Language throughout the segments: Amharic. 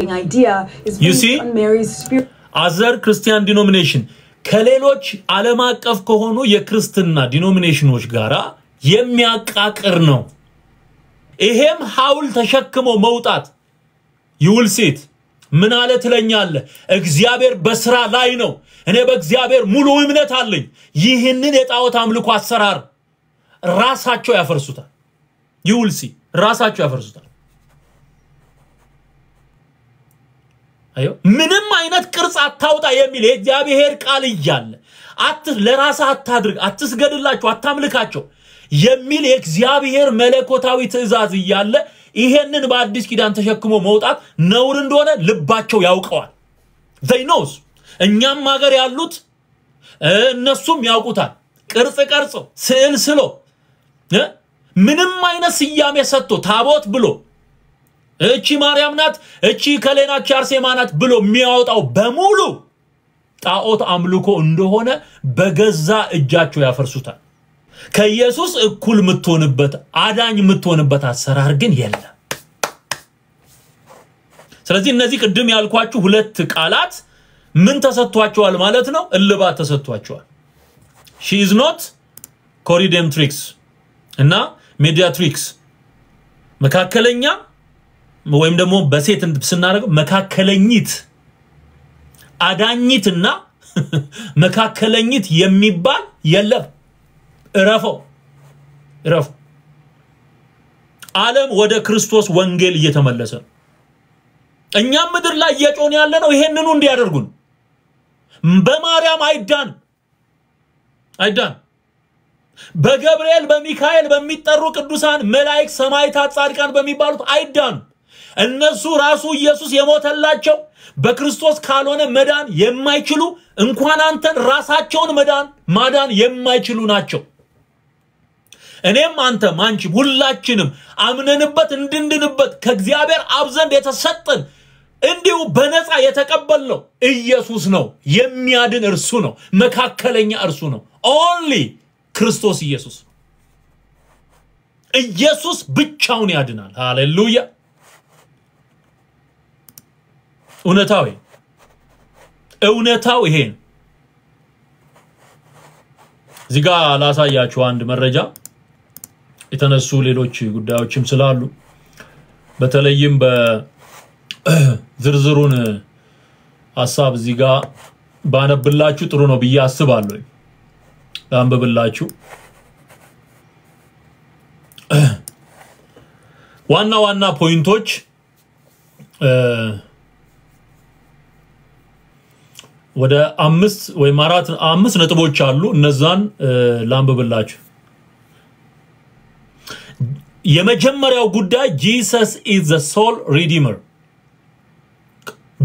idea is based on Mary's spirit. Other Christian denomination ከሌሎች ዓለም አቀፍ ከሆኑ የክርስትና ዲኖሚኔሽኖች ጋራ የሚያቃቅር ነው ይሄም ሐውል ተሸክሞ መውጣት you will see it ምን አለ ትለኛለ እግዚአብሔር በስራ ላይ ነው እኔ በእግዚአብሔር ሙሉ እምነት አለኝ ይህንን የጣዖት አምልኮ አሰራር ራሳቸው ያፈርሱታል you will see ራሳቸው ያፈርሱታል አዮ ምንም አይነት ቅርጽ አታውጣ የሚል የእግዚአብሔር ቃል ይያለ ለራስ አታድርግ አትስገድላቸው አታምልካቸው የሚል የእግዚአብሔር መለኮታዊ ትእዛዝ ይያለ ይሄንን በአዲስ ኪዳን ተሸክሞ መውጣት ነውር እንደሆነ ልባቸው ያውቀዋል they knows እኛም ሀገር ያሉት እነሱም ያውቁታል ቅርጽ ቀርጾ ስዕል ስሎ ምንም አይነት ስያሜ ሰጥቶ ታቦት ብሎ እቺ ማርያም ናት እቺ ከሌናች አርሴማ ናት ብሎ የሚያወጣው በሙሉ ጣዖት አምልኮ እንደሆነ በገዛ እጃቸው ያፈርሱታል ከኢየሱስ እኩል ምትሆንበት አዳኝ ምትሆንበት አሰራር ግን የለም ስለዚህ እነዚህ ቅድም ያልኳችሁ ሁለት ቃላት ምን ተሰጥቷቸዋል ማለት ነው እልባት ተሰጥቷቸዋል she is not corridemtrix እና mediatrix መካከለኛ ወይም ደግሞ በሴት ስናረጋው መካከለኝት አዳኝትና መካከለኝት የሚባል የለም እረፈው ዓለም ወደ ክርስቶስ ወንጌል እየተመለሰ እኛም ምድር ላይ እየጮን ያለ ነው ይሄንኑ እንዲያደርጉን በማርያም አይዳን በገብርኤል በሚካኤል በሚጠሩ ቅዱሳን መላእክት ሰማዕታት ጻድቃን በሚባሉት አይዳን እነሱ ራሱ ኢየሱስ የሞተላቸው በክርስቶስ ካልሆነ መዳን የማይችሉ እንኳን አንተን ራሳቸውን ማዳን የማይችሉ ናቸው እኔም አንተም አንቺ ሁላችንም አምነንበት እንድንድንበት ከእግዚአብሔር አብ ዘንድ የተሰጠን እንዲሁ በነፃ የተቀበልነው ኢየሱስ ነው የሚያድን እርሱ ነው መካከለኛ እርሱ ነው only ክርስቶስ ኢየሱስ ብቻውን ያድናል ሃሌሉያ እውነታው ይሄ ዚጋ ላሳያችሁ አንድ መረጃ የተነሱ ሌሎች ጉዳዮችም ስላሉ በተለይም በዝርዝሩን ሐሳብ ዚጋ ባነብላችሁ ጥሩ ነው ብዬ አስባለሁ አንብብላችሁ ዋና ፖይንቶች ወደ 5 ወይ 4 ነጥቦች አሉ እነዛን ላንብብላችሁ የመጀመሪያው ጉዳይ Jesus is the sole redeemer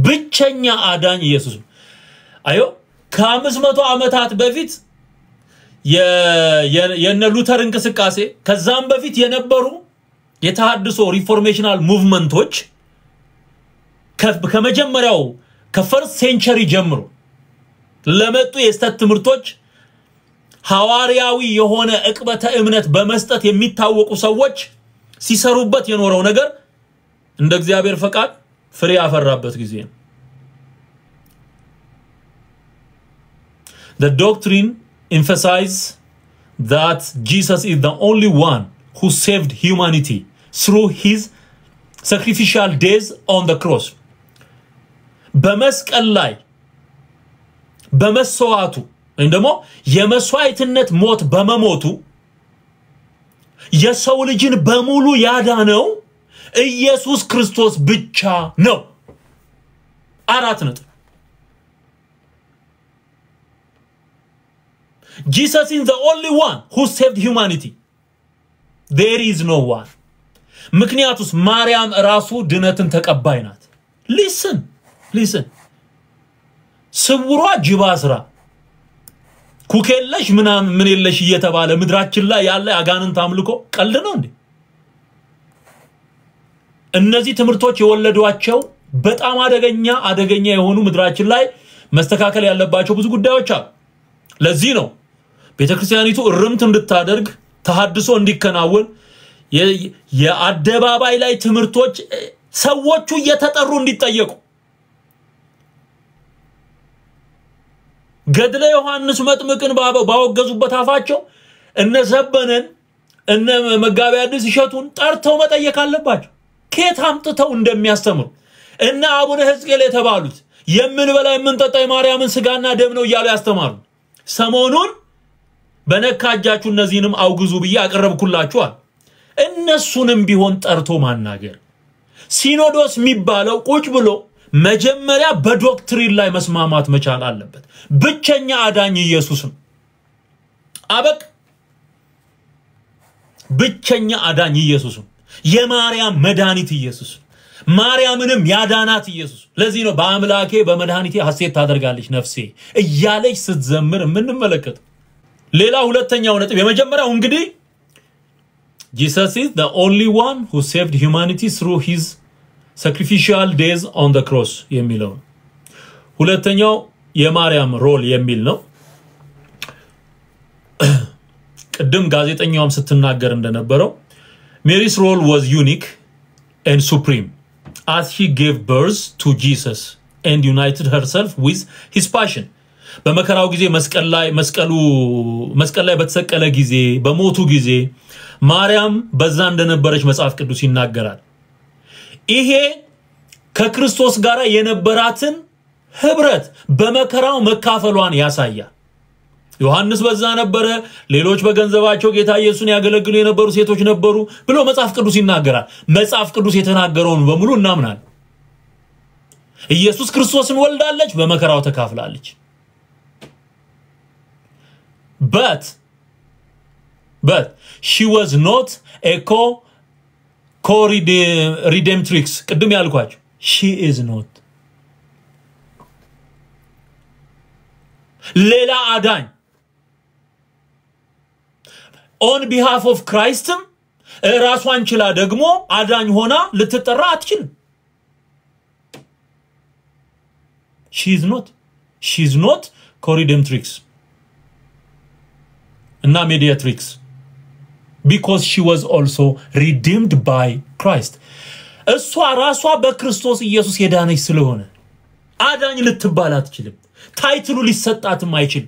ብቸኛ አዳኝ ኢየሱስ አዮ ከ500 ዓመታት በፊት የነ ሉተር እንቅስቃሴ ከዛም በፊት የነበሩ የተሐድሶ ሪፎርሜሽናል ሙቭመንቶች ከመጀመሪያው ከፈርስት ሴንቸሪ ጀምሮ ለመጡ የስተት ትምርቶች ሐዋርያዊ የሆነ ዕቅበተ እምነት በመስጠት የሚታወቁ ሰዎች ሲሰሩበት የኖረው ነገር እንደ እግዚአብሔር ፈቃድ ፍሬ ያፈራበት ጊዜ ነው The doctrine emphasizes that Jesus is the only one who saved humanity through his sacrificial death on the cross በመስቀል ላይ በመሰዋቱ እንደሞ የመስዋዕትነት ሞት በመሞቱ የሰው ልጅን በሙሉ ያዳነው ኢየሱስ ክርስቶስ ብቻ ነው 4 ነጥብ Jesus is the only one who saved humanity there is no one ምክንያቱስ ማርያም ራሱ ድነትን ተቀባይ ናት listen ስውሯ ጅባስራ ኩከለሽ ምን የለሽ እየተባለ ምድራችን ላይ ያለ አጋንንት አምልኮ ቀልድ ነው እንዴ እነዚህ ትምርቶች የወለዷቸው በጣም አደገኛ የሆኑ ምድራችን ላይ መስተካከል ያለባቸው ብዙ ጉዳዮች አሉ ለዚህ ነው ቤተክርስቲያኒቱ እርምት እንድታደርግ ተሐድሶ እንዲከናወን የአደባባይ ላይ ትምርቶች ሰዎቹ እየተጠሩ እንዲጠየቁ ገድለ ዮሐንስ መጥምቅን ባወገዙበት አፋቸው እነ ዘበነን እነ መጋቢ አዲስ እሸቱን ጠርተው መጠየቅ አለባቸው ከየት አምጥተው እንደሚያስተምሩ እና አቡነ ሕዝቅኤል የተባሉት የምንበላ የምንጠጣ የማርያምን ስጋና ደም ነው እያሉ ያስተማሩ ሰሞኑን በነካጃችሁ እነዚህንም አውግዙ ብዬ አቀረብኩላችኋል እነሱንም ቢሆን ጠርቶ ማናገር ሲኖዶስ የሚባለው ቁጭ ብሎ መጀመሪያ በዶክትሪን ላይ መስማማት መቻል አለበት ብቸኛ አዳኝ ኢየሱስ ነው አበቅ ብቸኛ አዳኝ ኢየሱስ ነው የማርያም መድኃኒት ኢየሱስ ማርያምንም ያዳናት ኢየሱስ ለዚህ ነው በአምላኬ በመድኃኒቴ ሐሴት ታደርጋለች ነፍሴ እያለች ስትዘምር ምንመለከት ሌላ ሁለተኛው ነጥብ የመጀመሪያው እንግዲህ Jesus is the only one who saved humanity through his sacrificial days on the cross የሚለው ሁለተኛው የማርያም ሮል የሚል ነው ቅድም ጋዜጠኛውም ስትናገር እንደነበረው Mary's role was unique and supreme as she gave birth to Jesus and united herself with his passion በመከራው ጊዜ መስቀል ላይ በተሰቀለ ጊዜ በሞቱ ጊዜ ማርያም በዛ እንደነበረች መጽሐፍ ቅዱስ ይናገራል ይሄ ከክርስቶስ ጋር የነበራትን ህብረት በመከራው መካፈሏን ያሳያል ዮሐንስ በዛ ነበረ ሌሎች በገንዘባቸው ጌታ ኢየሱስን ያገለግሉ የነበሩ ሴቶች ነበሩ ብሎ መጽሐፍ ቅዱስ ይናገራል መጽሐፍ ቅዱስ የተናገረውን በሙሉ እናምናል ኢየሱስ ክርስቶስን ወልዳለች በመከራው ተካፍላለች but she was not a co-redemptrix ቅድም ያልኳችሁ she is not ሌላ አዳኝ on behalf of Christ ራሷን ችላ ደግሞ አዳኝ ሆና ልትጠራ አትችልም she is not co-redemptrix እና mediatrix because she was also redeemed by Christ እሷ ራሷ በክርስቶስ ኢየሱስ የዳነች ስለሆነ አዳኝ ልትባል አትችልም ታይትሉ ሊሰጣትም አይችል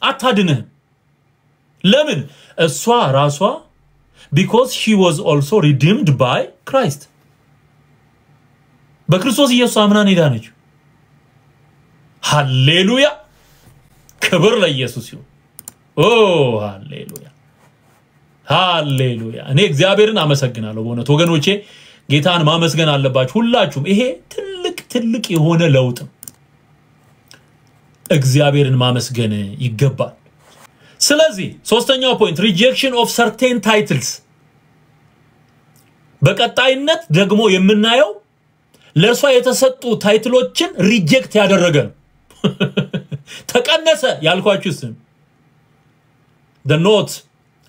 አታድነህ ለምን እሷ ራሷ because she was also redeemed by Christ በክርስቶስ ኢየሱስ አምናን የዳነች ሃሌሉያ ክብር ለኢየሱስ ይሁን ሃሌሉያ እኔ እግዚአብሔርን አመሰግናለሁ በእውነት ወገኖቼ ጌታን ማመስገን አለባችሁ ሁላችሁም ይሄ ትልቅ የሆነ ለውጥ እግዚአብሔርን ማመስገን ይገባል ስለዚህ ሶስተኛው ፖይንት rejection of certain titles በቀጣይነት ደግሞ የምናየው ለሷ የተሰጡ ታይትሎችን ሪጀክት ያደረገ ተቀነሰ ያልኳችሁ ስም the note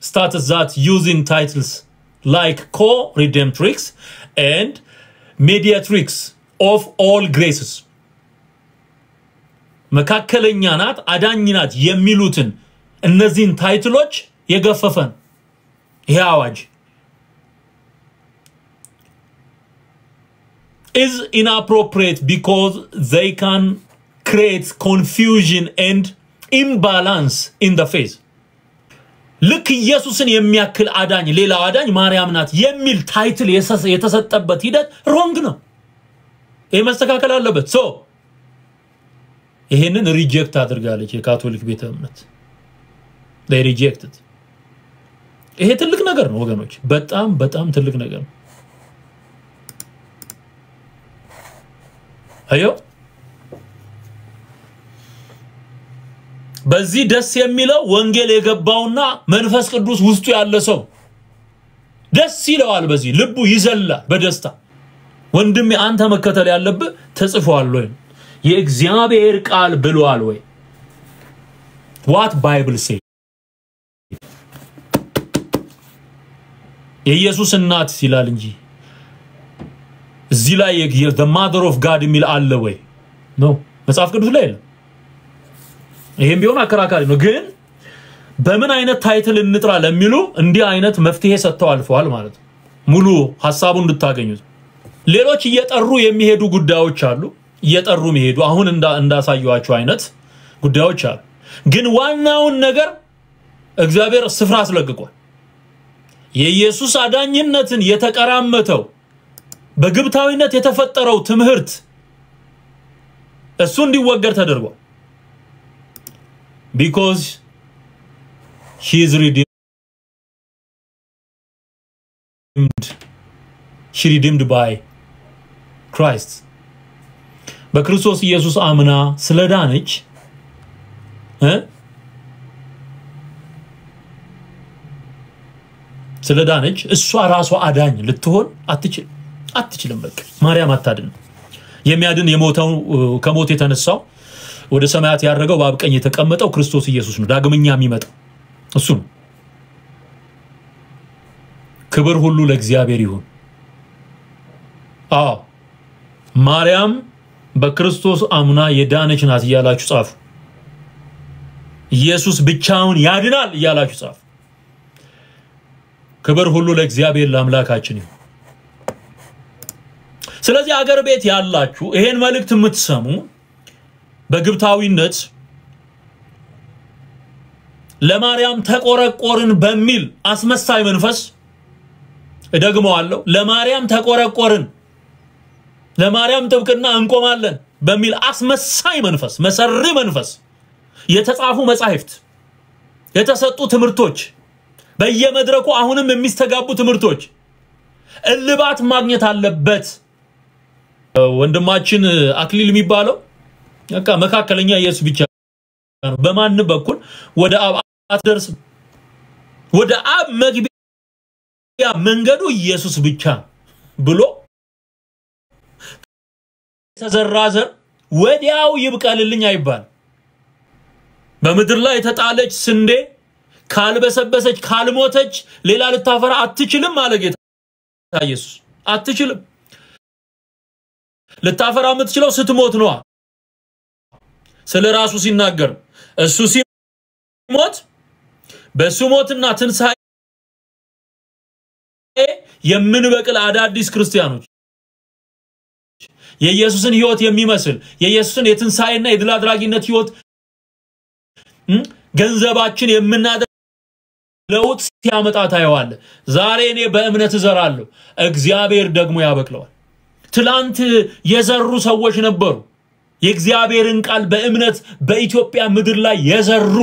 states that using titles like co-redemptrix and mediatrix of all graces መካከለኛ ናት አዳኝ ናት የሚሉትን እነዚህን ታይትሎች የገፈፈን ይሄ አዋጅ is inappropriate because they can create confusion and imbalance in the faith ልክ ኢየሱስን የሚያክል አዳኝ ሌላ አዳኝ ማርያም ናት የሚል ታይትል የተሰጠበት ሂደት ሮንግ ነው ይሄ መስተካከል አለበት ሶ ይሄንን ሪጀክት አድርጋለች የካቶሊክ ቤተ እምነት they rejected ይሄ ትልቅ ነገር ነው ወገኖች በጣም ትልቅ ነገር ነው አዮ በዚህ ደስ የሚለው ወንጌል የገባውና መንፈስ ቅዱስ ውስጡ ያለ ሰው ደስ ይለዋል በዚህ ልቡ ይዘላል በደስታ ወንድሜ አንተ መከተል ያለብህ ተጽፏል ወይ የእግዚአብሔር ቃል ብሏል ወይ what bible say የኢየሱስ እናት ይላል እንጂ እዚህ ላይ the mother of God የሚል አለ ወይ ነው መጽሐፍ ቅዱስ ላይ ነው ይሄም ቢሆን አከራካሪ ነው ግን በምን አይነት ታይትል እንጥራ ለሚሉ እንዲህ አይነት መፍትሄ ሰጥተው አልፈዋል ማለት ሙሉ ሐሳቡን እንድታገኙት ሌሎች እየጠሩ የሚሄዱ ጉዳዮች አሉ እየጠሩ የሚሄዱ አሁን እንዳሳየዋችሁ አይነት ጉዳዮች አሉ ግን ዋናውን ነገር እግዚአብሔር ስፍራ አስለቅቋል የኢየሱስ አዳኝነትን የተቀራመተው በግብታዊነት የተፈጠረው ትምህርት እሱ እንዲወገድ ተደርጓል because he is redeemed by Christ በክርስቶስ ኢየሱስ አምና ስለዳነች ስለዳነች እሷ ራሷ አዳኝ ልትሆን አትችልም በቃ ማርያም አታድን የሚያድን የሞተው ከሞት የተነሳው ወደ ሰማያት ያረገው በአብቀኝ የተቀመጠው ክርስቶስ ኢየሱስ ነው ዳግመኛ የሚመጣው እሱ ነው ክብር ሁሉ ለእግዚአብሔር ይሁን ማርያም በክርስቶስ አምና የዳነች ናት ይያላችሁ ጻፉ ኢየሱስ ብቻውን ያድናል ይያላችሁ ጻፉ ክብር ሁሉ ለእግዚአብሔር ለአምላካችን ይሁን ስለዚህ አገር ቤት ያላችሁ ይሄን መልእክት የምትሰሙ በግብታዊነት ለማርያም ተቆረቆርን በሚል አስመሳይ መንፈስ እደግመዋለሁ ለማርያም ተቆረቆርን ለማርያም ጥብቅና እንቆማለን በሚል አስመሳይ መንፈስ መሰሪ መንፈስ የተጻፉ መጻሕፍት የተሰጡ ትምህርቶች በየመድረኩ አሁንም የሚስተጋቡ ትምህርቶች እልባት ማግኘት አለበት ወንድማችን አክሊል የሚባለው በቃ መካከለኛ ኢየሱስ ብቻ ነው በማን በኩል ወደ አብ አትደርስ ወደ አብ መግቢያ መንገዱ ኢየሱስ ብቻ ብሎ ተዘራዘር ወዲያው ይብቀልልኝ አይባል በመድር ላይ ተጣለች ስንዴ ካልበሰበሰች ካልሞተች ሌላ ልታፈራ አትችልም አለ ጌታ ኢየሱስ አትችልም ልታፈራ የምትችለው ስትሞት ነው ስለራሱ ሲናገር እሱ ሲሞት በሱ ሞትና ትንሳኤ የምንበቅል አዳዲስ ክርስቲያኖች የኢየሱስን ሕይወት የሚመስል የኢየሱስን የትንሳኤና የድል አድራጊነት ሕይወት ገንዘባችን የምናደርግ ለውጥ ሲያመጣ ታየዋል ዛሬ እኔ በእምነት እዘራለሁ እግዚአብሔር ደግሞ ያበቅለዋል ትላንት የዘሩ ሰዎች ነበሩ የእግዚአብሔርን ቃል በእምነት በኢትዮጵያ ምድር ላይ የዘሩ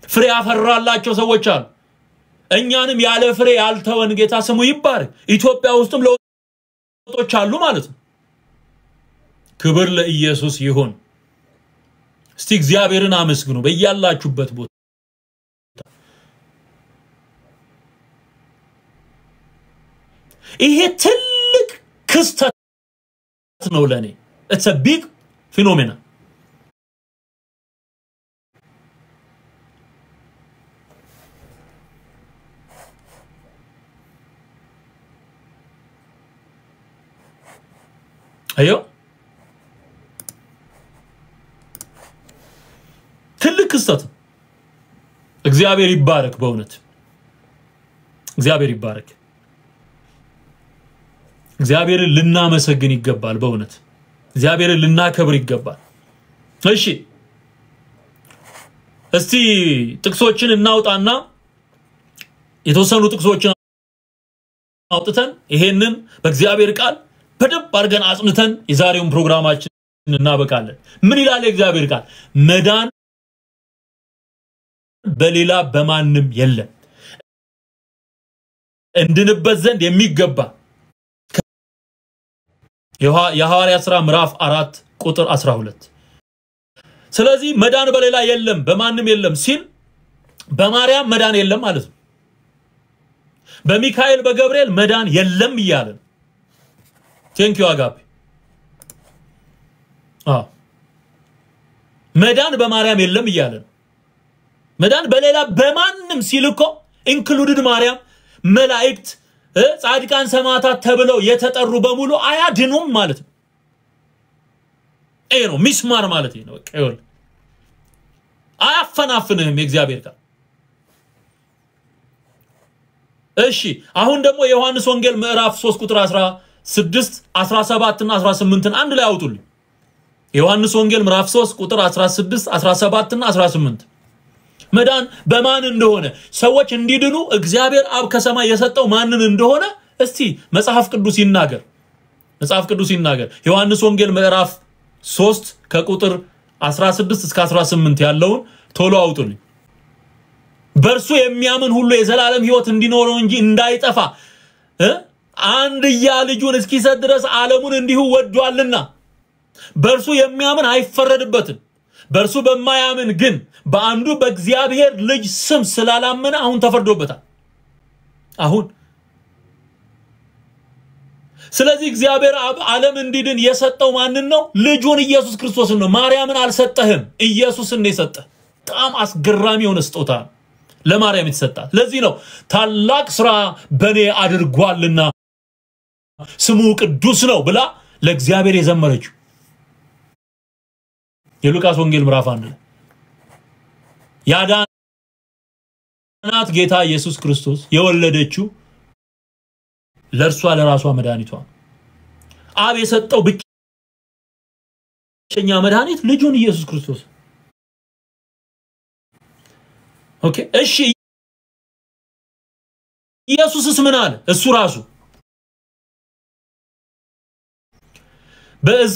ፍሬ ያፈራላቸው ሰዎች አሉ እኛንም ያለ ፍሬ ያልተወን ጌታ ስሙ ይባረክ ኢትዮጵያ ውስጥም ለውጦች አሉ ማለት ነው ክብር ለኢየሱስ ይሁን እስቲ እግዚአብሔርን አመስግኑ በእያላችሁበት ቦታ ይሄ ትልቅ ክስተት ነው ለኔ it's a big phenomenon አዮ ትልቅ ክስተት እግዚአብሔር ይባረክ በእውነት እግዚአብሔር ይባረክ እግዚአብሔርን ልናመሰግን ይገባል በእውነት እግዚአብሔርን ልናከብር ይገባል እሺ እስቲ ጥቅሶችን እናውጣና የተወሰኑ ጥቅሶችን አውጥተን ይሄንን በእግዚአብሔር ቃል በደንብ አድርገን አጽንተን የዛሬውን ፕሮግራማችን እናበቃለን ምን ይላል የእግዚአብሔር ቃል መዳን በሌላ በማንም የለም እንድንበት ዘንድ የሚገባ የሐዋርያት ሥራ ምዕራፍ 4 ቁጥር 12 ስለዚህ መዳን በሌላ የለም በማንም የለም ሲል በማርያም መዳን የለም ማለት ነው በሚካኤል በገብርኤል መዳን የለም ይያለ ቴንክ ዩ አጋቢ መዳን በማርያም የለም ይያለ መዳን በሌላ በማንም ሲልኮ ኢንክሉድድ ማርያም መላእክት ጻድቃን ሰማዕታት ተብለው የተጠሩ በሙሉ አያድኑም ማለት ነው ነው ሚስማር ማለት ነው በቃ ይወል አያፈናፍንህም የእግዚአብሔር ቃል እሺ አሁን ደግሞ ዮሐንስ ወንጌል ምዕራፍ 3 ቁጥር 16 17 እና 18 አንድ ላይ አውጡልኝ ዮሐንስ ወንጌል ምዕራፍ 3 ቁጥር 16 17 እና 18 መዳን በማን እንደሆነ ሰዎች እንዲድኑ እግዚአብሔር አብ ከሰማይ የሰጠው ማንን እንደሆነ እስቲ መጽሐፍ ቅዱስ ይናገር ዮሐንስ ወንጌል ምዕራፍ 3 ከቁጥር 16 እስከ 18 ያለውን ቶሎ አውጡልኝ በርሱ የሚያምን ሁሉ የዘላለም ሕይወት እንዲኖረው እንጂ እንዳይጠፋ አንድያ ልጁን እስኪሰጥ ድረስ ዓለሙን እንዲሁ ወዷልና በርሱ የሚያምን አይፈረድበትም በርሱ በማያምን ግን በአንዱ በእግዚአብሔር ልጅ ስም ስላላመነ አሁን ተፈርዶበታል አሁን ስለዚህ እግዚአብሔር ዓለም እንዲድን የሰጠው ማንን ነው ልጁን ኢየሱስ ክርስቶስን ነው ማርያምን አልሰጠህም ኢየሱስን ነው የሰጠ በጣም አስገራሚ የሆነ ስጦታ ለማርያም የተሰጣት ለዚህ ነው ታላቅ ሥራ በኔ አድርጓልና ስሙ ቅዱስ ነው ብላ ለእግዚአብሔር የዘመረችው የሉቃስ ወንጌል ምዕራፍ 1 ያዳናት ጌታ ኢየሱስ ክርስቶስ የወለደችው ለርሷ ለራሷ መድኃኒቷ አብ የሰጠው ብቸኛ መድኃኒት ልጁን ኢየሱስ ክርስቶስ ኦኬ እሺ ኢየሱስስ ምን አለ እሱ ራሱ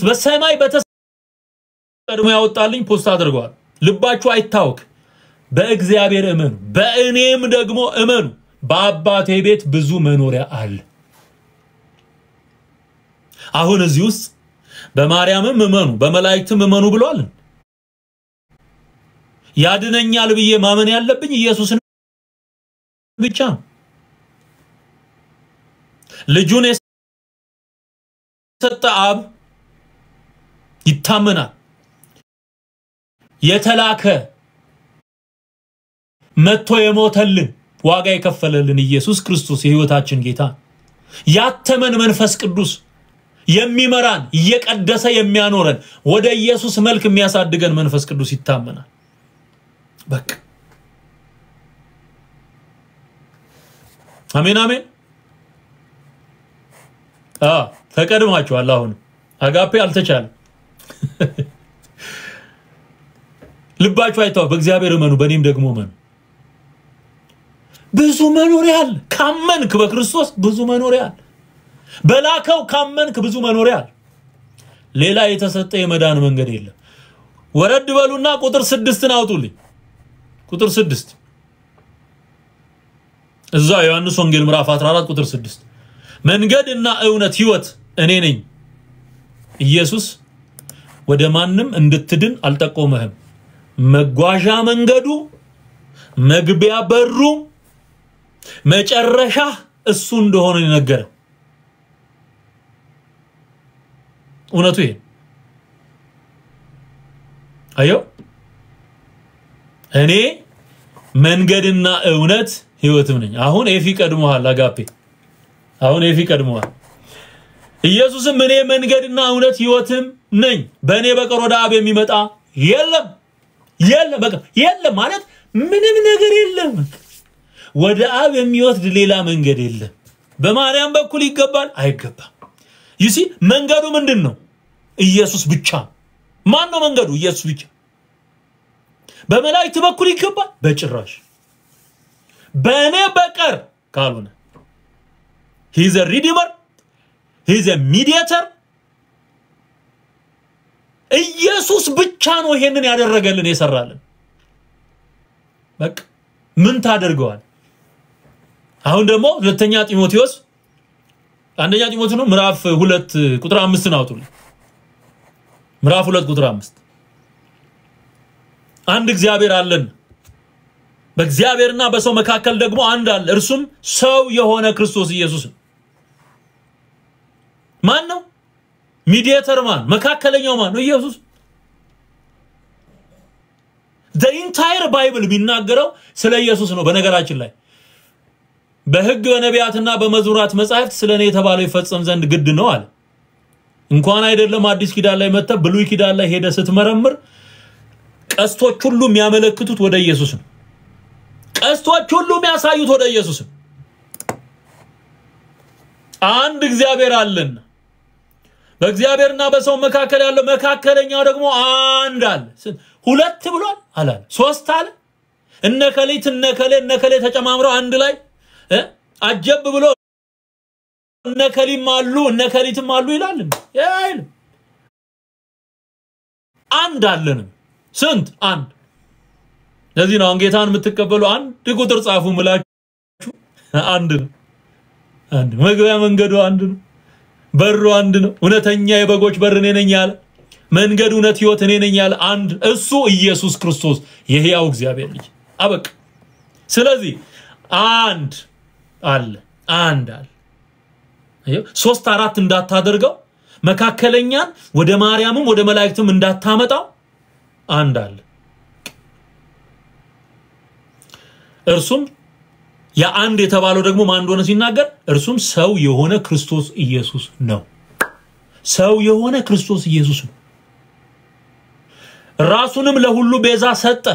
በሰማይ በተቀድሞ ያወጣልኝ ፖስት አድርጓል ልባችሁ አይታወክ በእግዚአብሔር እመኑ በእኔም ደግሞ እመኑ በአባቴ ቤት ብዙ መኖሪያ አለ አሁን እዚህ ውስጥ በማርያምም እመኑ በመላእክትም እመኑ ብሏል ያድነኛል ብዬ ማመን ያለብኝ ኢየሱስን ብቻ ልጁን የሰጠ አብ ይታመናል የተላከ መጥቶ የሞተልን ዋጋ የከፈለልን ኢየሱስ ክርስቶስ የሕይወታችን ጌታ ያተመን መንፈስ ቅዱስ የሚመራን እየቀደሰ የሚያኖረን ወደ ኢየሱስ መልክ የሚያሳድገን መንፈስ ቅዱስ ይታመናል በቃ አሜን አሜን ተቀድማችኋል አሁን አጋፔ አልተቻለም ልባችሁ አይታው በእግዚአብሔር እመኑ በእኔም ደግሞ እመኑ ብዙ መኖሪያ አለ ካመንክ በክርስቶስ ብዙ መኖሪያ አለ በላከው ካመንክ ብዙ መኖሪያ አለ ሌላ የተሰጠ የመዳን መንገድ የለም ወረድ በሉና ቁጥር 6ን አውጡልኝ ቁጥር 6 እዛ ዮሐንስ ወንጌል ምዕራፍ 14 ቁጥር 6 መንገድና እውነት ሕይወት እኔ ነኝ ኢየሱስ ወደ ማንንም እንድትድን አልጠቆመህም መጓዣ መንገዱ መግቢያ በሩ መጨረሻ እሱ እንደሆነ ይነገረ እውነቱ ይሄ አዮ እኔ መንገድና እውነት ሕይወትም ነኝ አሁን ኤፊ ቀድሞሃል አጋፔ አሁን ኤፊ ቀድሞሃል ኢየሱስም እኔ መንገድና እውነት ሕይወትም ነኝ በእኔ በቀር ወደ አብ የሚመጣ የለም በቃ የለም ማለት ምንም ነገር የለም ወደ አብ የሚወስድ ሌላ መንገድ የለም በማርያም በኩል ይገባል አይገባም ይሲ መንገዱ ምንድነው ኢየሱስ ብቻ ማን ነው መንገዱ ኢየሱስ ብቻ በመላእክት በኩል ይገባል በጭራሽ በእኔ በቀር ካልሆነ he is a redeemer he is a mediator ኢየሱስ ብቻ ነው ይሄንን ያደረገልን የሰራልን በቃ ምን ታደርገዋል አሁን ደግሞ ሁለተኛ ጢሞቴዎስ አንደኛ ጢሞቴዎስ ነው ምዕራፍ 2 ቁጥር 5 አውጡልኝ ምዕራፍ 2 ቁጥር 5 አንድ እግዚአብሔር አለን በእግዚአብሔርና በሰው መካከል ደግሞ አንድ አለ እርሱም ሰው የሆነ ክርስቶስ ኢየሱስ ማን ነው ሚዲያተር ማን መካከለኛው ማን ነው ኢየሱስ the entire bible ቢናገረው ስለ ኢየሱስ ነው በነገራችን ላይ በሕግ በነቢያትና በመዝሙራት መጻሕፍት ስለኔ የተባለው ይፈጸም ዘንድ ግድ ነው አለ እንኳን አይደለም አዲስ ኪዳን ላይ መጣ ብሉይ ኪዳን ላይ ሄደ ስትመረምር ቀስቶች ሁሉ የሚያመለክቱት ወደ ኢየሱስ ነው ቀስቶች ሁሉ የሚያሳዩት ወደ ኢየሱስ ነው አንድ እግዚአብሔር አለን በእግዚአብሔርና በሰው መካከል ያለው መካከለኛው ደግሞ አንድ አለ ሁለት ብሏል አላለ ሶስት አለ እነከሌ ተጨማምረው አንድ ላይ አጀብ ብሎ እነከሊም አሉ እነከሊትም አሉ ይላል አይል አንድ አለን ስንት አንድ ለዚህ ነው ጌታን የምትቀበሉ አንድ ቁጥር ጻፉ ምላችሁ አንድ ነው አንድ መግቢያ መንገዱ አንድ ነው በሩ አንድ ነው እውነተኛ የበጎች በር እኔ ነኝ ያለ መንገዱ እውነት ህይወት እኔ ነኝ ያለ አንድ እሱ ኢየሱስ ክርስቶስ የሕያው እግዚአብሔር ልጅ አበቃ ስለዚህ አንድ አለ ሶስት አራት እንዳታደርገው መካከለኛን ወደ ማርያምም ወደ መላእክትም እንዳታመጣው አንድ አለ እርሱም ያ አንድ የተባለው ደግሞ ማን እንደሆነ ሲናገር እርሱም ሰው የሆነ ክርስቶስ ኢየሱስ ነው ሰው የሆነ ክርስቶስ ኢየሱስ ነው ራሱንም ለሁሉ ቤዛ ሰጠ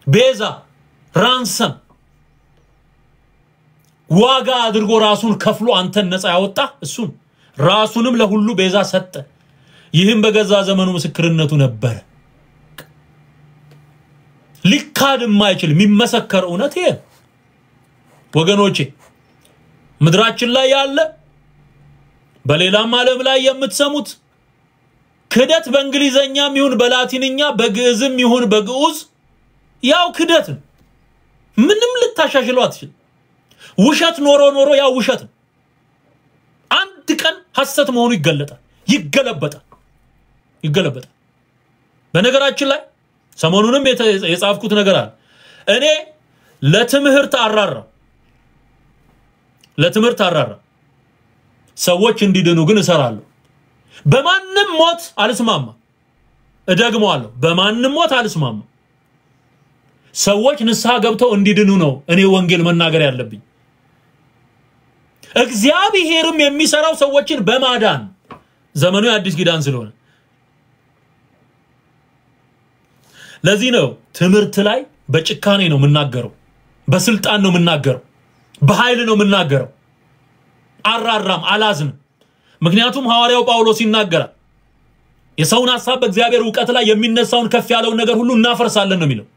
ቤዛ ራንሰም ዋጋ አድርጎ ራሱን ከፍሎ አንተን ነፃ ያወጣ እሱ ራሱንም ለሁሉ ቤዛ ሰጠ ይህም በገዛ ዘመኑ ምስክርነቱ ነበር ሊካድ የማይችል የሚመሰከር እውነት ይሄ ወገኖቼ ምድራችን ላይ ያለ በሌላም ዓለም ላይ የምትሰሙት ክደት በእንግሊዘኛም ይሁን በላቲንኛ በግዕዝም ይሁን በግዑዝ ያው ክደት ምንም ልታሻሽለው አትችል ውሸት ኖሮ ያው ውሸት አንድ ቀን ሐሰት መሆኑ ይገለበጣል በነገራችን ላይ ሰሞኑንም የጻፍኩት ነገር አለ እኔ ለትምህርት አራራ ሰዎች እንዲድኑ ግን እሰራለሁ በማንንም ሞት አልስማማ እደግመዋለሁ በማንንም ሞት አልስማማ ሰዎች ንስሐ ገብተው እንዲድኑ ነው እኔ ወንጌል መናገር ያለብኝ እግዚአብሔርም የሚሰራው ሰዎችን በማዳን ዘመኑ የአዲስ ኪዳን ስለሆነ ለዚህ ነው ትምህርት ላይ በጭካኔ ነው መናገረው በስልጣን ነው መናገረው በኃይል ነው መናገረው አራራም አላዝም ምክንያቱም ሐዋርያው ጳውሎስ ይናገራል የሰውን ሐሳብ በእግዚአብሔር ዕውቀት ላይ የሚነሳውን ከፍ ያለውን ነገር ሁሉ እናፈርሳለን ነው የሚለው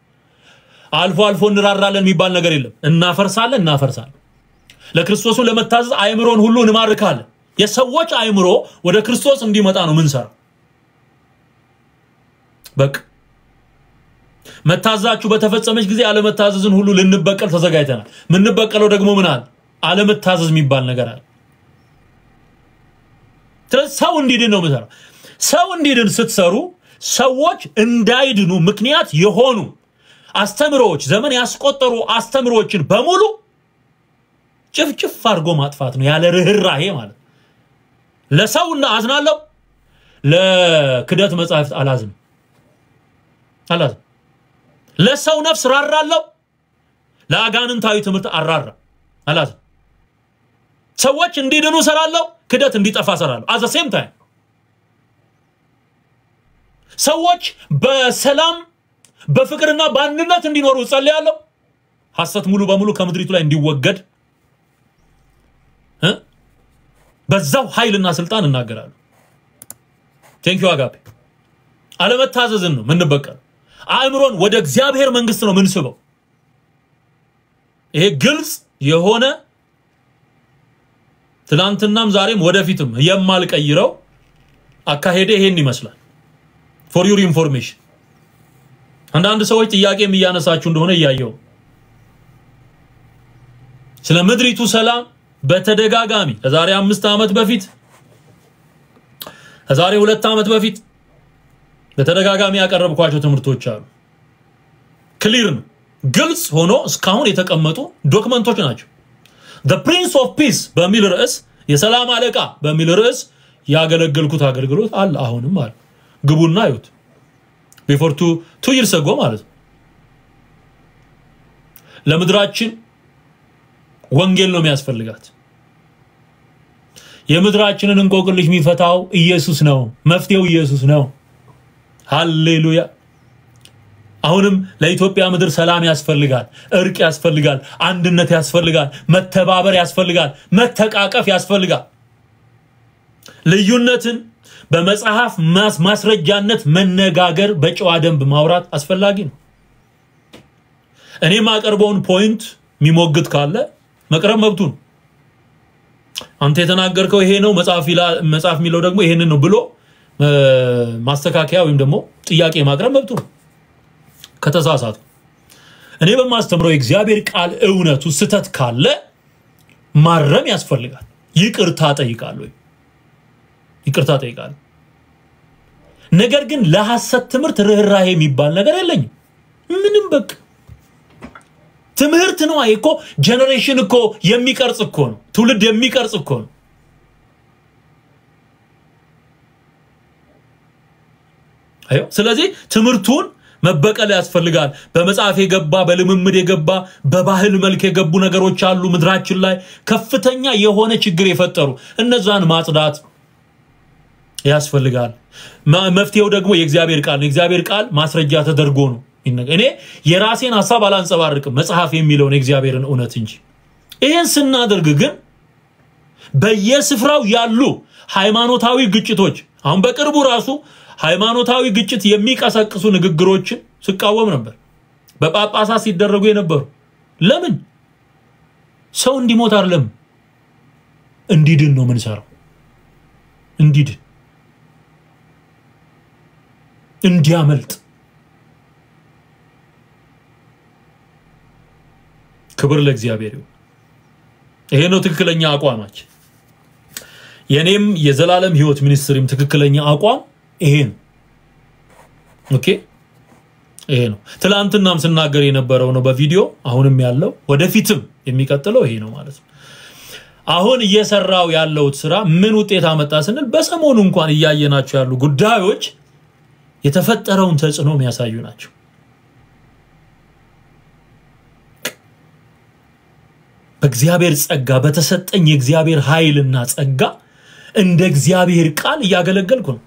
አልፎ እንራራለን የሚባል ነገር የለም እናፈርሳለን ለክርስቶስ ለመታዘዝ አይምሮን ሁሉ እንማርካለን የሰዎች አይምሮ ወደ ክርስቶስ እንዲመጣ ነው ምንሰራው በቃ መታዘዛችሁ በተፈጸመች ጊዜ አለመታዘዝን ሁሉ ልንበቀል ተዘጋጅተናል ምንበቀለው ደግሞ ምን አለ አለመታዘዝ የሚባል ነገር አለ ሰው እንዲድን ነው ምሰራ ሰው እንዲድን ስትሰሩ ሰዎች እንዳይድኑ ምክንያት የሆኑ አስተምሮች ዘመን ያስቆጠሩ አስተምሮችን በሙሉ ጭፍጭፍ አድርጎ ማጥፋት ነው ያለ ርህራሄ ማለት ለሰውና አዝናለሁ ለክደት መጻሕፍት አላዝም ለሰው ነፍስ ራራለሁ ለአጋንንታዊ ትምህርት አራራ አላዝም ሰዎች እንዲድኑ ሰራለሁ ክደት እንዲጠፋ ሰራለሁ at the same time ሰዎች በሰላም በፍቅርና በአንድነት እንዲኖሩ ጸልያለሁ ሐሰት ሙሉ በሙሉ ከምድሪቱ ላይ እንዲወገድ በዛው ኃይልና ስልጣን እናገራለሁ thank you አጋፔ አለመታዘዝን ነው ምንበቀል አእምሮን ወደ እግዚአብሔር መንግስት ነው ምንስበው ይሄ ግልጽ የሆነ ትላንትናም ዛሬም ወደፊትም የማልቀይረው አካሄደ ይሄን ይመስላል for your information አንዳንድ ሰዎች ጥያቄም ያነሳችሁ እንደሆነ ያያየው ስለ ምድሪቱ ሰላም በተደጋጋሚ ከዛሬ 5 ዓመት በፊት ከዛሬ 2 ዓመት በፊት በተደጋጋሚ ያቀርብኳቸው ትምህርቶች አሉ ክሊር ነው ግልጽ ሆኖ እስካሁን የተቀመጡ ዶክመንቶች ናቸው the prince of peace በሚል ርዕስ የሰላም አለቃ በሚል ርዕስ ያገለገልኩት አገልግሎት አለ አሁንም አለ ግቡና አይሁት before 2 years ago ማለት ለምድራችን ወንጌል ነው የሚያስፈልጋት የምድራችንን እንቆቅልሽ የሚፈታው ኢየሱስ ነው መፍትሄው ኢየሱስ ነው ሃሌሉያ አሁንም ለኢትዮጵያ ምድር ሰላም ያስፈልጋል እርቅ ያስፈልጋል አንድነት ያስፈልጋል መተባበር ያስፈልጋል መተቃቀፍ ያስፈልጋል ልዩነትን በመጽሐፍ ማስረጃነት መነጋገር በጨዋ ደንብ ማውራት አስፈልጊ ነው እኔ ማቀርበውን ፖይንት ሚሞግት ካለ መቅረብ መብቱ ነው አንተ የተናገርከው ይሄ ነው መጽሐፍ ሚለው ደግሞ ይሄንን ነው ብሎ ማስተካከያ ወይም ደግሞ ጥያቄ ማቅረብ መብቱ ነው ከተሳሳቱ እኔ በማስተምረው እግዚአብሔር ቃል እውነቱ ስተት ካለ ማረም ያስፈልጋል ይቅርታ ጠይቃለሁ ነገር ግን ለሐሰት ትምህርት ርህራሄ የሚባል ነገር የለኝም ምንም በቃ ትምህርት ነው አይኮ ጄነሬሽን እኮ የሚቀርጽ እኮ ነው ትውልድ የሚቀርጽ እኮ ነው አዮ ስለዚህ ትምህርቱን መበቀል ያስፈልጋል በመጽሐፍ የገባ በልምምድ የገባ በባህል መልክ የገቡ ነገሮች አሉ ምድራችን ላይ ከፍተኛ የሆነ ችግር የፈጠሩ እነዛን ማጽዳት ያስፈልጋል መፍትሄው ደግሞ የእግዚአብሔር ቃል ማስረጃ ተደርጎ ነው እኔ የራሴን ሐሳብ አላንጸባርቅም መጽሐፍ የሚለው ነው እግዚአብሔርን እውነት እንጂ ይሄን ስናደርግ ግን በየስፍራው ያሉ ሃይማኖታዊ ግጭቶች አሁን በቅርቡ ራሱ ሃይማኖታዊ ግጭት የሚቀሰቅሱ ንግግሮችን ሲቃወም ነበር በጳጳሳት ሲደረጉ የነበሩ ለምን ሰው እንዲሞት አይደለም እንዲድን ነው ምንሰራው እንዲድን እንዲያመልጥ ክብር ለእግዚአብሔር ይሁን ይሄ ነው ትክክለኛ አቋማችን የኔም የዘላለም ህይወት ሚኒስትሪም ትክክለኛ አቋም ይሄ ነው ኦኬ ይሄ ነው ትላንትናም ስናገር የነበረው ነው በቪዲዮ አሁንም ያለው ወደፊትም የሚቀጥለው ይሄ ነው ማለት ነው አሁን እየሰራው ያለው ስራ ምን ውጤት አመጣ ስንል በሰሞኑ እንኳን እያየናቸው ያሉ ጉዳዮች የተፈጠረውን ተጽዕኖ የሚያሳዩ ናቸው በእግዚአብሔር ጸጋ በተሰጠኝ የእግዚአብሔር ኃይልና ጸጋ እንደ እግዚአብሔር ቃል ያገለገልኩ ነው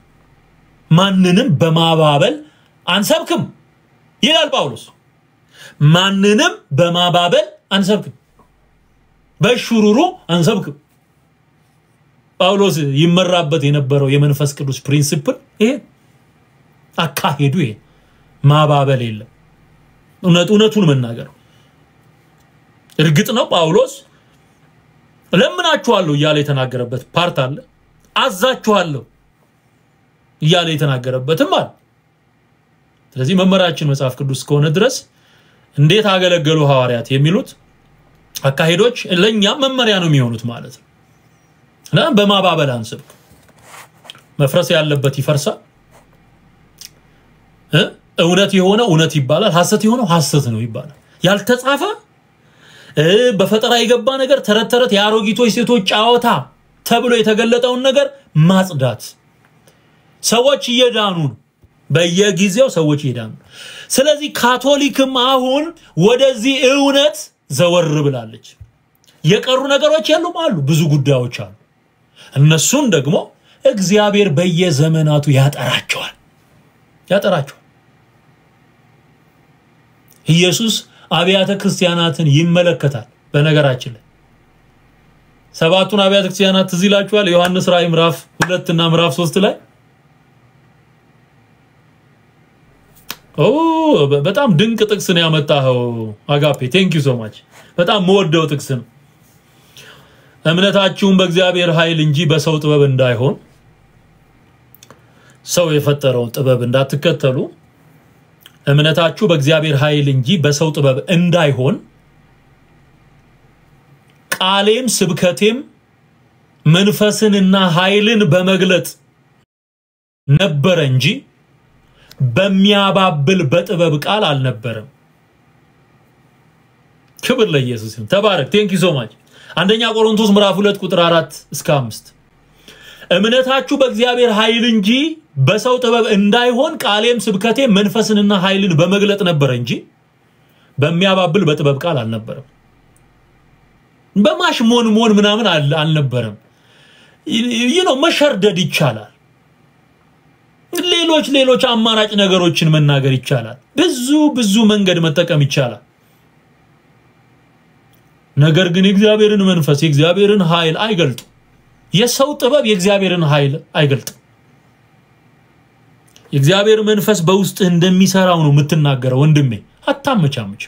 ማንንም በማባበል አንሰብክም ይላል ጳውሎስ ማንንም በማባበል አንሰብክም በሽሩሩ አንሰብክም ጳውሎስ ይመራበት የነበረው የመንፈስ ቅዱስ ፕሪንሲፕል ይሄ አካሄዱ ይሄ ማባበል የለም እውነቱን መናገር እርግጥ ነው ጳውሎስ ለምናችኋለሁ ያለ የተናገረበት ፓርት አለ አዛችኋለሁ ያለ የተናገረበትም አለ ስለዚህ መመሪያችን መጽሐፍ ቅዱስ ከሆነ ድረስ እንዴት አገለገሉ ሐዋርያት የሚሉት አካሄዶች ለኛ መመሪያ ነው የሚሆኑት ማለት ነው እና በማባበል አንሰብክ መፍረስ ያለበት ይፈርሳል እውነት የሆነ እውነት ይባላል ሐሰት የሆነ ሐሰት ነው ይባላል ያልተጻፈ በፈጠራ የገባ ነገር ተረተረት ያሮጊቶች ሴቶች ጫወታ ተብሎ የተገለጠውን ነገር ማጽዳት ሰዎች እየዳኑ በየጊዜው ሰዎች ይዳኑ ስለዚህ ካቶሊክም አሁን ወደዚህ እውነት ዘወር ብላለች የቀሩ ነገሮች የሉም አሉ ብዙ ጉዳዮች አሉ እነሱን ደግሞ እግዚአብሔር በየዘመናቱ ያጠራቸዋል ኢየሱስ አብያተ ክርስቲያናትን ይመለከታል በነገራችን ላይ ሰባቱን አብያተ ክርስቲያናት ትዝላችኋል ዮሐንስ ራእይ ምዕራፍ 2 እና ምዕራፍ 3 ላይ በጣም ድንቅ ጥቅስ ነው ያመጣው አጋፔ ቴንክ ዩ ሶ ማች በጣም ሞወደው ጥቅስ ነው እምነታችሁን በእግዚአብሔር ኃይል እንጂ በሰው ጥበብ እንዳይሆን ሰው የፈጠረው ጥበብ እንዳትከተሉ እምነታችሁ በእግዚአብሔር ኃይል እንጂ በሰው ጥበብ እንዳይሆን ቃሌም ስብከቴም መንፈስንና ኃይልን በመግለጥ ነበር እንጂ በሚያባብል በጥበብ ቃል አልነበረም ክብር ለኢየሱስ ይሁን ተባረክ ቴንክ ዩ ሶ ማች አንደኛ ቆሮንቶስ ምዕራፍ 2 ቁጥር 4 እስከ 5 እምነታችሁ በእግዚአብሔር ኃይል እንጂ በሰው ጥበብ እንዳይሆን ቃሌም ስብከቴም መንፈስንና ኃይልን በመግለጥ ነበር እንጂ በሚያባብል በጥበብ ቃል አልነበረም በማሽሞንሞን ምናምን አልነበረም መሸርደድ ይቻላል ሌሎች አማራጭ ነገሮችን መናገር ይቻላል ብዙ መንገድ መጠቀም ይቻላል ነገር ግን የእግዚአብሔርን መንፈስ የእግዚአብሔርን ኃይል አይገልጥ የሰው ጥበብ የእግዚአብሔርን ኃይል አይገልጥ የእግዚአብሔር መንፈስ በውስጥ እንደሚሰራው ነው የምትናገረው ወንድሜ አታመቻምች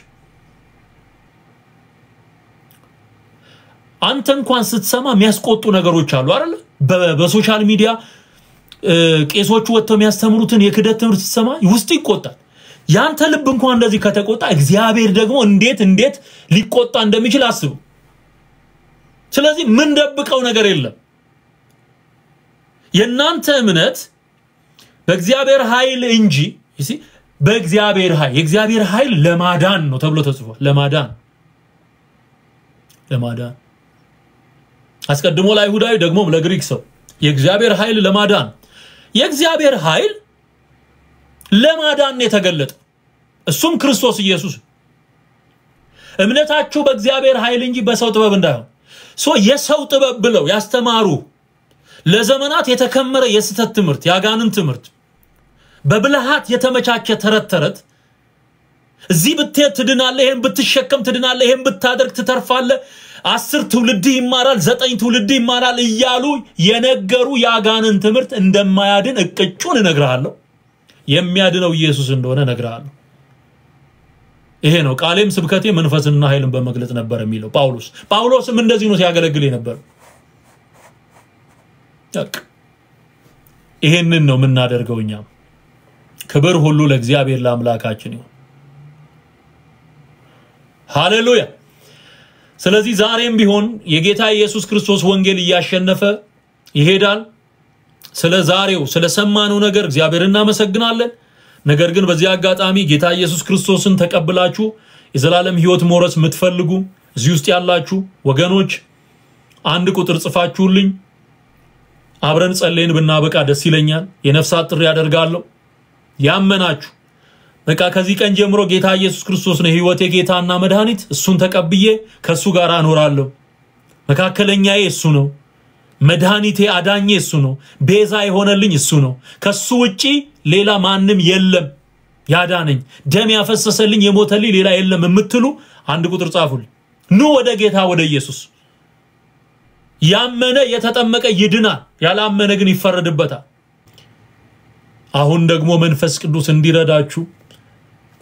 አንተ እንኳን ስትሰማ የሚያስቆጡ ነገሮች አሉ አይደል በሶሻል ሚዲያ ቄሶቹ ወጥተው የሚያስተምሩትን የክደት ትምህርት ስትሰማ ውስጥ ይቆጣል ያንተ ልብ እንኳን እንደዚህ ከተቆጣ እግዚአብሔር ደግሞ እንዴት ሊቆጣ እንደሚችል አስቡ ስለዚህ ምን ደብቀው ነገር የለም የናንተ እምነት በእግዚአብሔር ኃይል እንጂ በእግዚአብሔር ኃይል የእግዚአብሔር ኃይል ለማዳን ነው ተብሎ ተጽፏል ለማዳን አስቀድሞ ለአይሁዳዊ ደግሞ ለግሪክ ሰው የእግዚአብሔር ኃይል ለማዳን የእግዚአብሔር ኃይል ለማዳን የተገለጠ እሱም ክርስቶስ ኢየሱስ እምነታችሁ በእግዚአብሔር ኃይል እንጂ በሰው ጥበብ እንዳይሆን የሰው ጥበብ ብለው ያስተማሩ ለዘመናት የተከመረ የስተት ትምህርት ያጋንን ትምህርት በብልሃት የተመቻቸ ተረት እዚህ ብትሄድ ትድናለህ ይሄን ብትሸከም ትድናለህ ይሄን ብታደርግ ትተርፋለህ 10 ትውልድ ይማራል 9 ትውልድ ይማራል እያሉ የነገሩ ያጋንን ትምህርት እንደማያድን እቅጩን እነግራለሁ የሚያድነው ኢየሱስ እንደሆነ እነግራለሁ ይሄ ነው ቃሌም ስብከቴ መንፈስና ኃይልን በመግለጽ ነበር የሚለው ጳውሎስም እንደዚህ ነው ሲያገለግል ነበር ይሄንን ነው ምናደርገውኛ ክብር ሁሉ ለእግዚአብሔር ለአምላካችን ይሁን ሃሌሉያ ስለዚህ ዛሬም ቢሆን የጌታ ኢየሱስ ክርስቶስ ወንጌል ያሸነፈ ይሄዳል ስለ ዛሬው ስለ ሰማነው ነገር እግዚአብሔርን እናመሰግናለን ነገር ግን በዚህ አጋጣሚ ጌታ ኢየሱስ ክርስቶስን ተቀበላችሁ የዘላለም ሕይወት ሞረስ ምትፈልጉ እዚህ ውስጥ ያላችሁ ወገኖች አንድ ቁጥር ጽፋችሁልኝ አብረን ጸልየን ብናበቃ ደስ ይለኛል የነፍሳት ጥሪ ያደርጋለሁ ያመናችሁ በቃ ከዚህ ቀን ጀምሮ ጌታ ኢየሱስ ክርስቶስ ነው ሕይወቴ ጌታና መድኃኒት እሱን ተቀብዬ ከሱ ጋር አኖራለሁ መካከለኛዬ እሱ ነው መድኃኒቴ አዳኜ እሱ ነው ቤዛ የሆነልኝ እሱ ነው ከሱ ውጪ ሌላ ማንም የለም ያዳነኝ ደም ያፈሰሰልኝ የሞተልኝ ሌላ የለም የምትሉ አንድ ቁጥር ጻፉልኝ ኑ ወደ ጌታ ወደ ኢየሱስ ያመነ የተጠመቀ ይድናል ያላመነ ግን ይፈረድበታል አሁን ደግሞ መንፈስ ቅዱስ እንዲረዳችሁ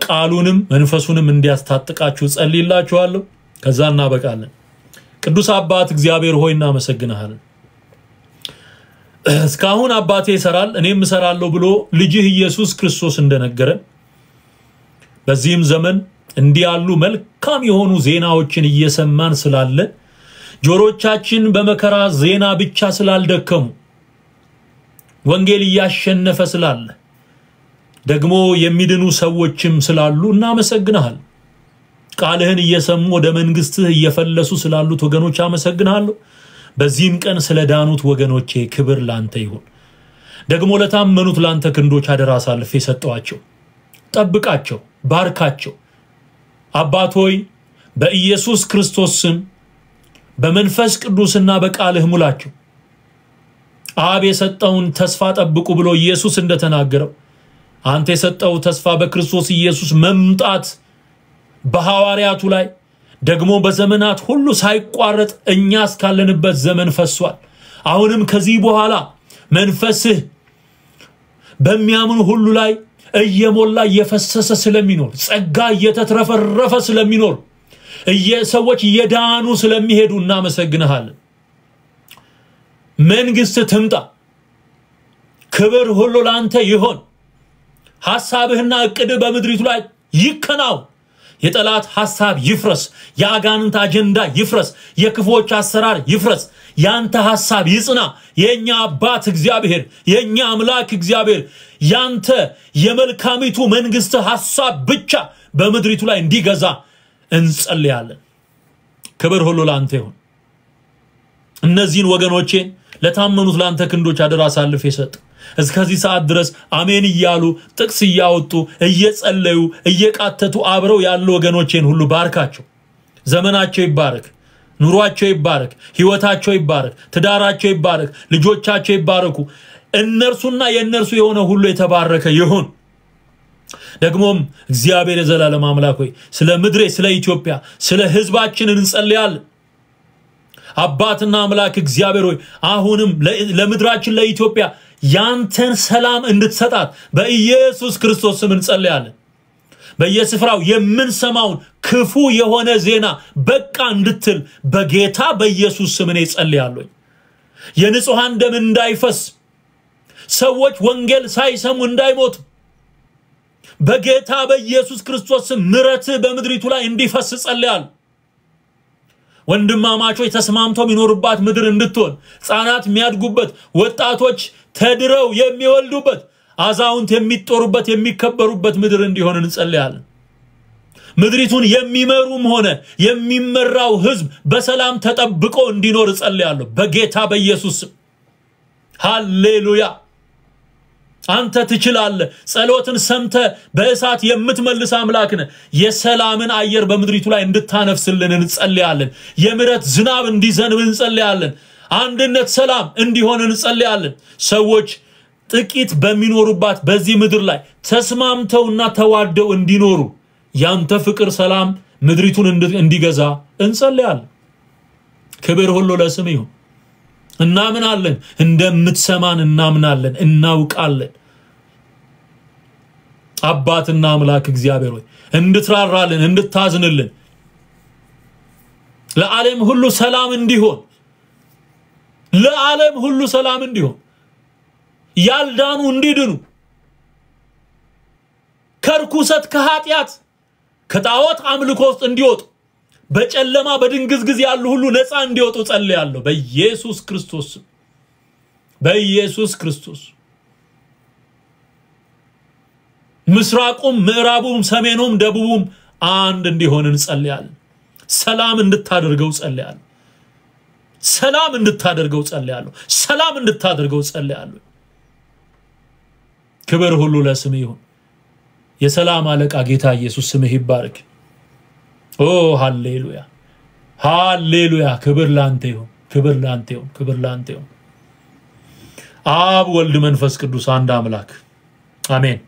ቃሉንም መንፈሱንም እንዲያስታጥቃችሁ ጸልይላችኋለሁ ከዛ እናበቃለን ቅዱስ አባት እግዚአብሔር ሆይ እናመሰግናለን እስካሁን አባቴ ይሰራል እኔም እሰራለሁ ብሎ ልጅህ ኢየሱስ ክርስቶስ እንደነገረን በዚህም ዘመን እንዲያሉ መልካም የሆኑ ዜናዎችን እየሰማን ስላለ ጆሮቻችን በመከራ ዜና ብቻ ስላልደከሙ ወንጌል ያሸነፈ ስላለ ደግሞ የሚድኑ ሰዎችም ስላሉ እናመሰግናለን ቃልህን እየሰሙ ወደ መንግስትህ እየፈለሱ ስላሉት ወገኖች አመሰግናለሁ በዚህም ቀን ስለዳኑት ወገኖቼ ክብር ላንተ ይሁን ደግሞ ለታመኑት ላንተ ክንዶች አደራ አሳልፈ ሰጠዋቸው ጠብቃቸው ባርካቸው አባት ሆይ በኢየሱስ ክርስቶስ ስም በመንፈስ ቅዱስና በቃልህ ሙላቸው አብ የሰጠውን ተስፋ ጠብቁ ብሎ ኢየሱስ እንደተናገረው አንተ የሰጠው ተስፋ በክርስቶስ ኢየሱስ መምጣት በሐዋርያቱ ላይ ደግሞ በዘመናት ሁሉ ሳይቋረጥ እኛ እስካለንበት ዘመን ፈሷል አሁንም ከዚህ በኋላ መንፈስህ በሚያምኑ ሁሉ ላይ እየሞላ እየፈሰሰ ስለሚኖር ጸጋ እየተትረፈረፈ ስለሚኖር ሰዎች እየዳኑ ስለሚሄዱ እናመሰግናለን መንግስት ትምጣ ክብር ሁሉ ላንተ ይሁን ሐሳብህና እቅድ በመድሪቱ ላይ ይከናው የጠላት ሐሳብ ይፍረስ ያጋንንት አጀንዳ ይፍረስ የክፎች አሰራር ይፍረስ ያንተ ሐሳብ ይጽና የኛ አባት እግዚአብሔር የኛ አምላክ እግዚአብሔር ያንተ የመልካሚቱ መንግስት ሐሳብ ብቻ በመድሪቱ ላይ እንዲገዛ እንጸልያለን ክብር ሁሉ ላንተ ይሁን እነዚህን ወገኖቼን ለታመኑት ላንተ ክንዶች አደራ አሳልፈ ይሰጥ እስከዚህ ሰዓት ድረስ አሜን ይያሉ ጥቅስ ያወጡ እየጸለዩ እየቃተቱ አብረው ያሉ ወገኖቼን ሁሉ ባርካቸው ዘመናቸው ይባረክ ኑሯቸው ይባረክ ህይወታቸው ይባረክ ትዳራቸው ይባረክ ልጆቻቸው ይባረኩ እነርሱና የእነርሱ የሆነ ሁሉ የተባረከ ይሁን። ደግሞም እግዚአብሔር የዘላለም አምላክ ሆይ ስለ ምድሬ ስለ ኢትዮጵያ ስለ ህዝባችን እንጸልያለን። አባትና አምላክ እግዚአብሔር ሆይ አሁንም ለምድራችን ለኢትዮጵያ ያንተን ሰላም እንድትሰጣት በኢየሱስ ክርስቶስ ስም እንጸልያለን። በየስፍራው የምንሰማውን ክፉ የሆነ ዜና በቃ እንድትል በጌታ በኢየሱስ ስም እኔ ጸልያለሁ። የንጹሃን ደም እንዳይፈስ ሰዎች ወንጌል ሳይሰሙ እንዳይሞቱ በጌታ በኢየሱስ ክርስቶስ ስም ምሕረት በምድሪቱ ላይ እንዲፈስ ጸልያለሁ። ወንድማማቾች ተስማምተው የሚኖሩባት ምድር እንድትሆን ሕፃናት የሚያድጉበት ወጣቶች ተድረው የሚወልዱበት አዛውንት የሚጦሩበት የሚከበሩበት ምድር እንዲሆን እንጸልያለን። ምድሪቱን የሚመሩም ሆነ የሚመራው ህዝብ በሰላም ተጠብቆ እንዲኖር ጸልያለሁ በጌታ በኢየሱስ ስም። ሃሌሉያ። አንተ ትችላለህ። ጸሎትን ሰምተ በእሳት የምትመልስ አምላክ ነህ። የሰላምን አየር በምድሪቱ ላይ እንድታነፍስልን እንጸልያለን። የምሕረት ዝናብ እንዲዘንብ እንጸልያለን። አንድነት ሰላም እንዲሆን እንጸልያለን። ሰዎች ጥቂት በሚኖሩባት በዚህ ምድር ላይ ተስማምተውና ተዋደው እንዲኖሩ ያንተ ፍቅር ሰላም ምድሪቱን እንዲገዛ እንጸልያለን። ክብር ሁሉ ለስም ይሁን። እናምናለን፣ እንደምትሰማን እናምናለን፣ እናውቃለን። አባትና አምላክ እግዚአብሔር ሆይ እንድትራራልን እንድታዝንልን ለዓለም ሁሉ ሰላም እንዲሆን ለዓለም ሁሉ ሰላም እንዲሆን ያልዳኑ እንዲድኑ ከርኩሰት ከኃጢያት ከጣዖት አምልኮ ውስጥ እንዲወጡ በጨለማ በድንግዝግዝ ያሉ ሁሉ ነፃ እንዲወጡ ጸልያለሁ በኢየሱስ ክርስቶስ በኢየሱስ ክርስቶስ። ምስራቁም ምዕራቡም ሰሜኑም ደቡቡም አንድ እንዲሆን እንጸልያለን። ሰላም እንድታደርገው ጸልያለሁ። ሰላም እንድታደርገው ጸልያለሁ። ሰላም እንድታደርገው ጸልያለሁ። ክብር ሁሉ ለስም ይሁን። የሰላም አለቃ ጌታ ኢየሱስ ስምህ ይባረክ። ኦ ሃሌሉያ ሃሌሉያ። ክብር ላንተ ይሁን፣ ክብር ላንተ ይሁን፣ ክብር ላንተ ይሁን። አብ ወልድ መንፈስ ቅዱስ አንድ አምላክ አሜን።